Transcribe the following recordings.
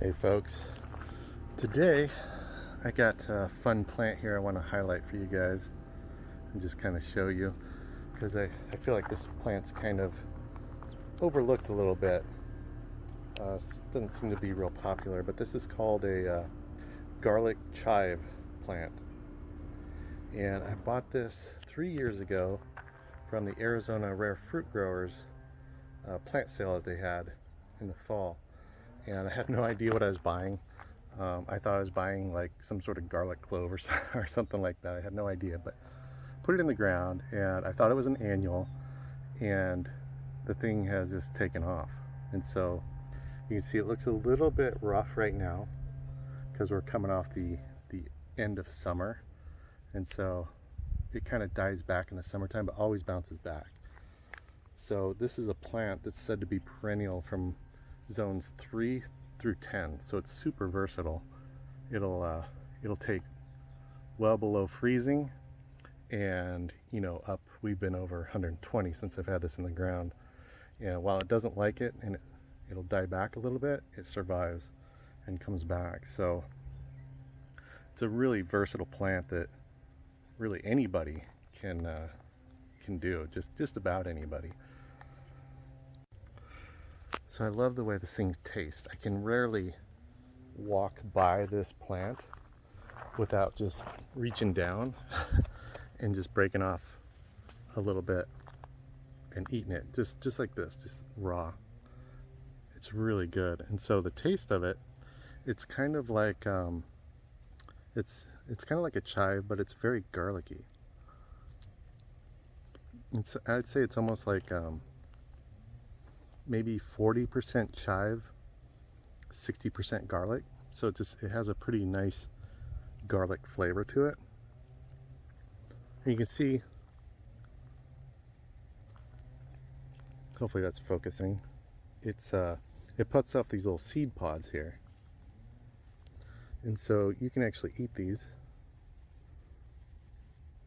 Hey folks, today I got a fun plant here I want to highlight for you guys and just kind of show you, because I feel like this plant's kind of overlooked a little bit. Doesn't seem to be real popular, but this is called a garlic chive plant, and I bought this 3 years ago from the Arizona Rare Fruit Growers plant sale that they had in the fall. And I had no idea what I was buying. I thought I was buying like some sort of garlic clove or something like that. I had no idea, but put it in the ground, and I thought it was an annual, and the thing has just taken off. And so you can see it looks a little bit rough right now because we're coming off the end of summer, and so it kind of dies back in the summertime but always bounces back. So this is a plant that's said to be perennial from zones 3 through 10, so it's super versatile. It'll take well below freezing, and up, we've been over 120 since I've had this in the ground. And while it doesn't like it and it'll die back a little bit, it survives and comes back. So it's a really versatile plant that really anybody can do, just about anybody. So I love the way this thing tastes. I can rarely walk by this plant without just reaching down and just breaking off a little bit and eating it, just like this, just raw. It's really good. And so the taste of it, it's kind of like it's kind of like a chive, but it's very garlicky. I'd say it's almost like maybe 40% chive, 60% garlic. So it has a pretty nice garlic flavor to it. And you can see, hopefully that's focusing, it puts off these little seed pods here. And so you can actually eat these.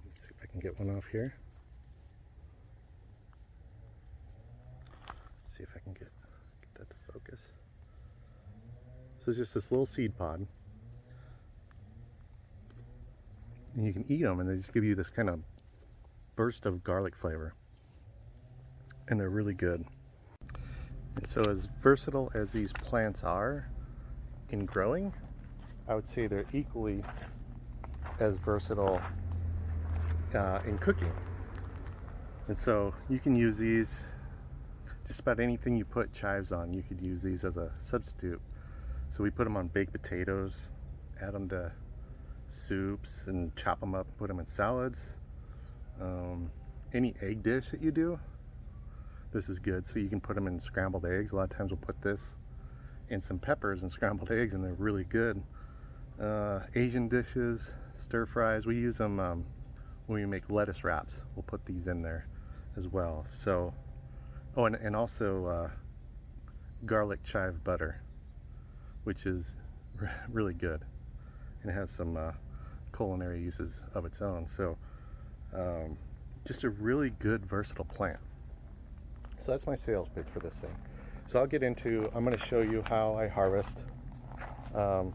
Let's see if I can get one off here. See if I can get that to focus. So it's just this little seed pod, and you can eat them, and they just give you this kind of burst of garlic flavor, and they're really good. And so as versatile as these plants are in growing, I would say they're equally as versatile in cooking. And so you can use these just about anything you put chives on. You could use these as a substitute. So we put them on baked potatoes, add them to soups, and chop them up and put them in salads. Any egg dish that you do, this is good. So you can put them in scrambled eggs. A lot of times we'll put this in some peppers and scrambled eggs, and they're really good. Asian dishes, stir fries, we use them when we make lettuce wraps. We'll put these in there as well. So and also garlic chive butter, which is really good, and it has some culinary uses of its own. So just a really good versatile plant. So that's my sales pitch for this thing. So I'm going to show you how I harvest, and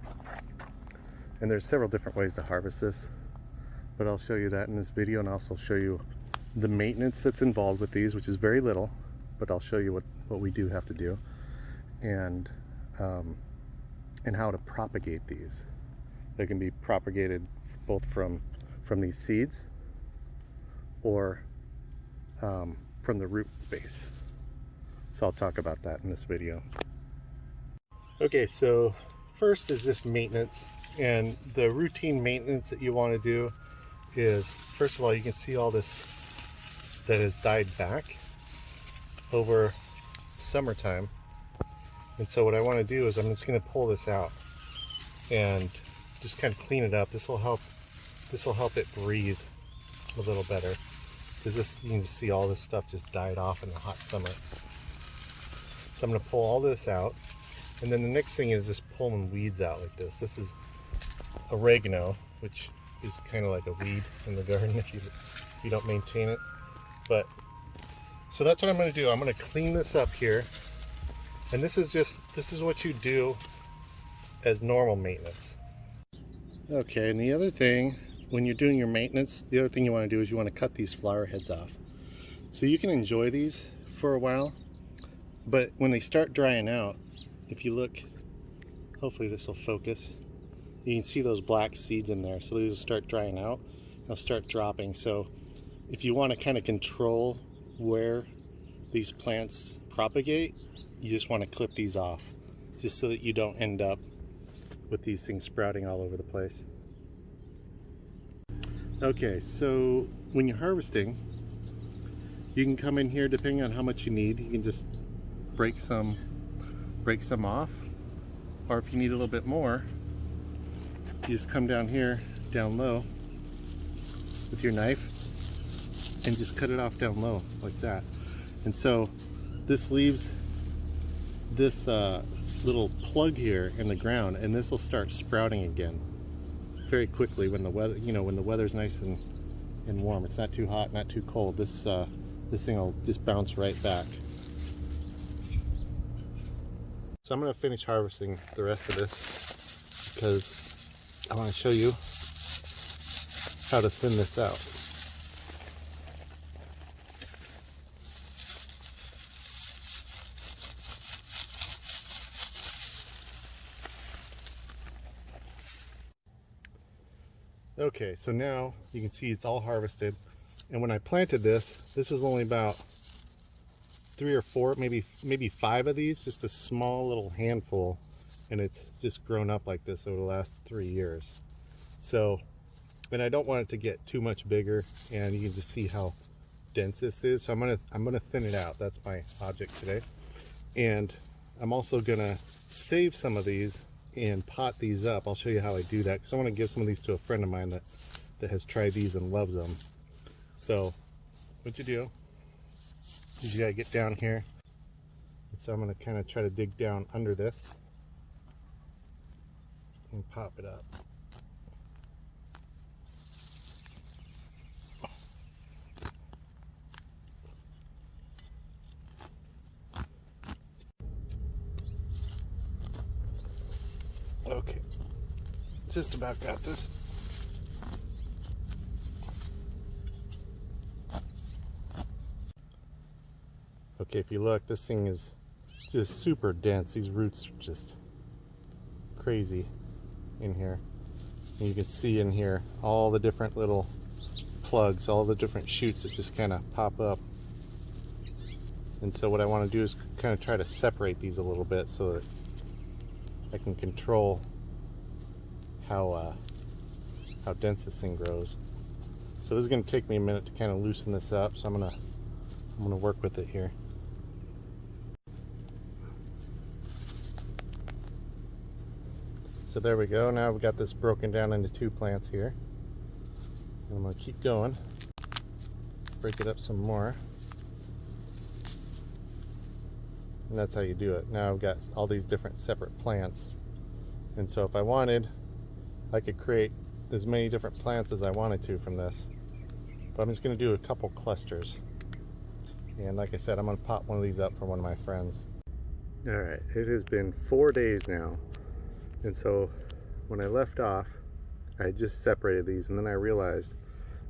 there's several different ways to harvest this, but I'll show you that in this video, and I'll also show you the maintenance that's involved with these, which is very little, but I'll show you what we do have to do, and how to propagate these. They can be propagated both from these seeds or from the root base. So I'll talk about that in this video. Okay, so first is just maintenance, and the routine maintenance that you want to do is, first of all, you can see all this that has died back over summertime. And so what I want to do is I'm just going to pull this out and just kind of clean it up. This will help it breathe a little better, because you can just see all this stuff just died off in the hot summer. So I'm going to pull all this out, and then the next thing is just pulling weeds out like this. This is oregano, which is kind of like a weed in the garden if you don't maintain it. But so that's what I'm going to do. I'm going to clean this up here, and this is what you do as normal maintenance. Okay, and the other thing, when you're doing your maintenance, the other thing you want to do is you want to cut these flower heads off. So you can enjoy these for a while, but when they start drying out, if you look, hopefully this will focus, you can see those black seeds in there. So these will start drying out, they'll start dropping. So if you want to kind of control where these plants propagate, you just want to clip these off, just so that you don't end up with these things sprouting all over the place. Okay, so when you're harvesting, you can come in here depending on how much you need. You can just break some off, or if you need a little bit more, you just come down here, down low, with your knife, and just cut it off down low like that. And so this leaves this little plug here in the ground, and this will start sprouting again very quickly when the weather, when the weather's nice and warm. It's not too hot, not too cold. This thing will just bounce right back. So I'm going to finish harvesting the rest of this because I want to show you how to thin this out. Okay, so now you can see it's all harvested, and when I planted this was only about 3 or 4, maybe 5 of these, just a small little handful, and it's just grown up like this over the last 3 years. So, and I don't want it to get too much bigger, and you can just see how dense this is. So I'm gonna thin it out. That's my object today, and I'm also gonna save some of these and pot these up. I'll show you how I do that because I want to give some of these to a friend of mine that has tried these and loves them. So what you do is you gotta get down here, and so I'm gonna kind of try to dig down under this and pop it up. Okay, just about got this. Okay, if you look, this thing is just super dense. These roots are just crazy in here. And you can see in here all the different little plugs, all the different shoots that just kind of pop up. And so what I want to do is kind of try to separate these a little bit so that I can control how dense this thing grows. So this is going to take me a minute to kind of loosen this up, so I'm gonna work with it here. So there we go. Now we've got this broken down into 2 plants here. And I'm going to keep going. Break it up some more. And that's how you do it. Now I've got all these different separate plants. And so if I wanted, I could create as many different plants as I wanted to from this. But I'm just going to do a couple clusters. And like I said, I'm going to pop one of these up for one of my friends. Alright, it has been 4 days now. And so when I left off, I just separated these, and then I realized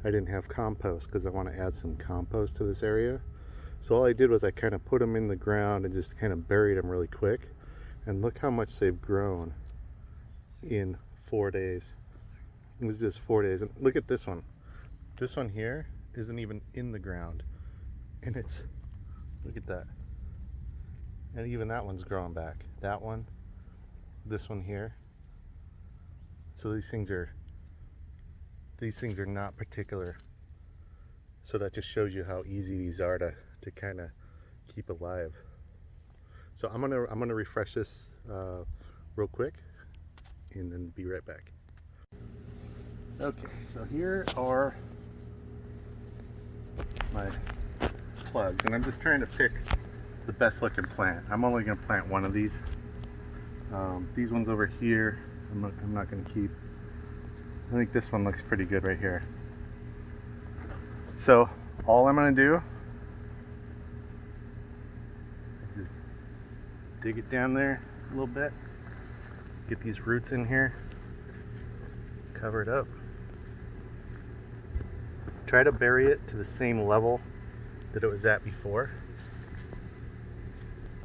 I didn't have compost because I want to add some compost to this area. So all I did was I kind of put them in the ground and just kind of buried them really quick. And look how much they've grown in 4 days. This is just 4 days. And look at this one. This one here isn't even in the ground. And it's, look at that. And even that one's growing back. That one, this one here. So these things are not particular. So that just shows you how easy these are to kind of keep alive. So I'm gonna refresh this real quick and then be right back. Okay, so here are my plugs, and I'm just trying to pick the best looking plant. I'm only going to plant one of these. These ones over here I'm not going to keep. I think this one looks pretty good right here. So all I'm going to do is just dig it down there a little bit Get these roots in here, cover it up. Try to bury it to the same level that it was at before.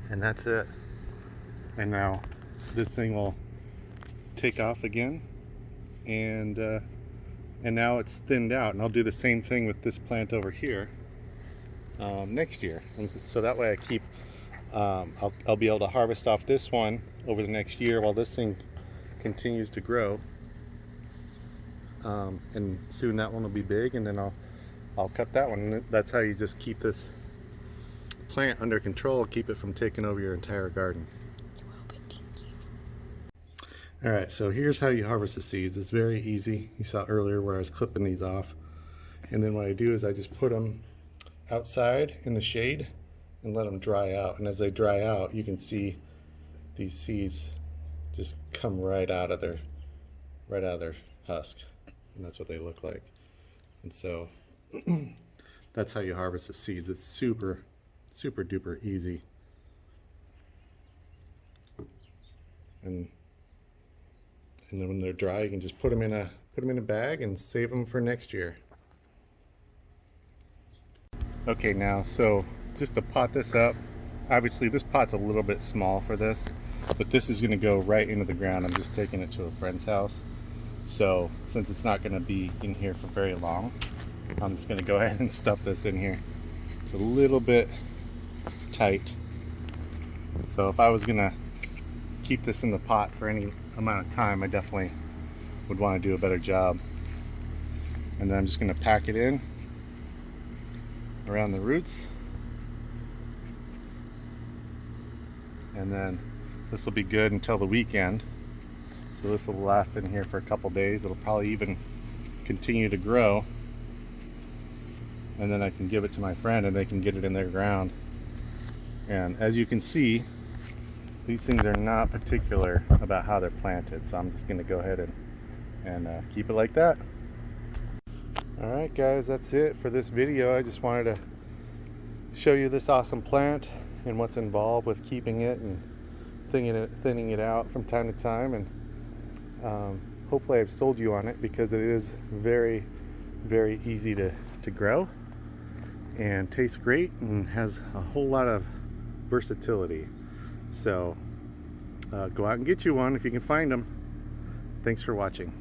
And that's it. And now this thing will take off again, and now it's thinned out. And I'll do the same thing with this plant over here next year. And so that way I keep, I'll be able to harvest off this one over the next year while this thing continues to grow. And soon that one will be big, and then I'll cut that one. And that's how you just keep this plant under control, keep it from taking over your entire garden. Alright, so here's how you harvest the seeds. It's very easy. You saw earlier where I was clipping these off. And then what I do is I just put them outside in the shade and let them dry out. And as they dry out, you can see these seeds just come right out of their husk. And that's what they look like. And so that's how you harvest the seeds. It's super duper easy. And then when they're dry, you can just put them in a bag and save them for next year. Okay, now so just to pot this up, obviously this pot's a little bit small for this, but this is going to go right into the ground. I'm just taking it to a friend's house, so since it's not going to be in here for very long, I'm just going to go ahead and stuff this in here. It's a little bit tight, so if I was going to keep this in the pot for any amount of time, I definitely would want to do a better job. And then I'm just going to pack it in around the roots, and then this will be good until the weekend. So this will last in here for a couple days. It'll probably even continue to grow, and then I can give it to my friend and they can get it in their ground. And as you can see, these things are not particular about how they're planted, so I'm just going to go ahead and keep it like that. Alright guys, that's it for this video. I just wanted to show you this awesome plant and what's involved with keeping it and thinning it out from time to time. And hopefully I've sold you on it, because it is very easy to grow and tastes great and has a whole lot of versatility. So go out and get you one if you can find them. Thanks for watching.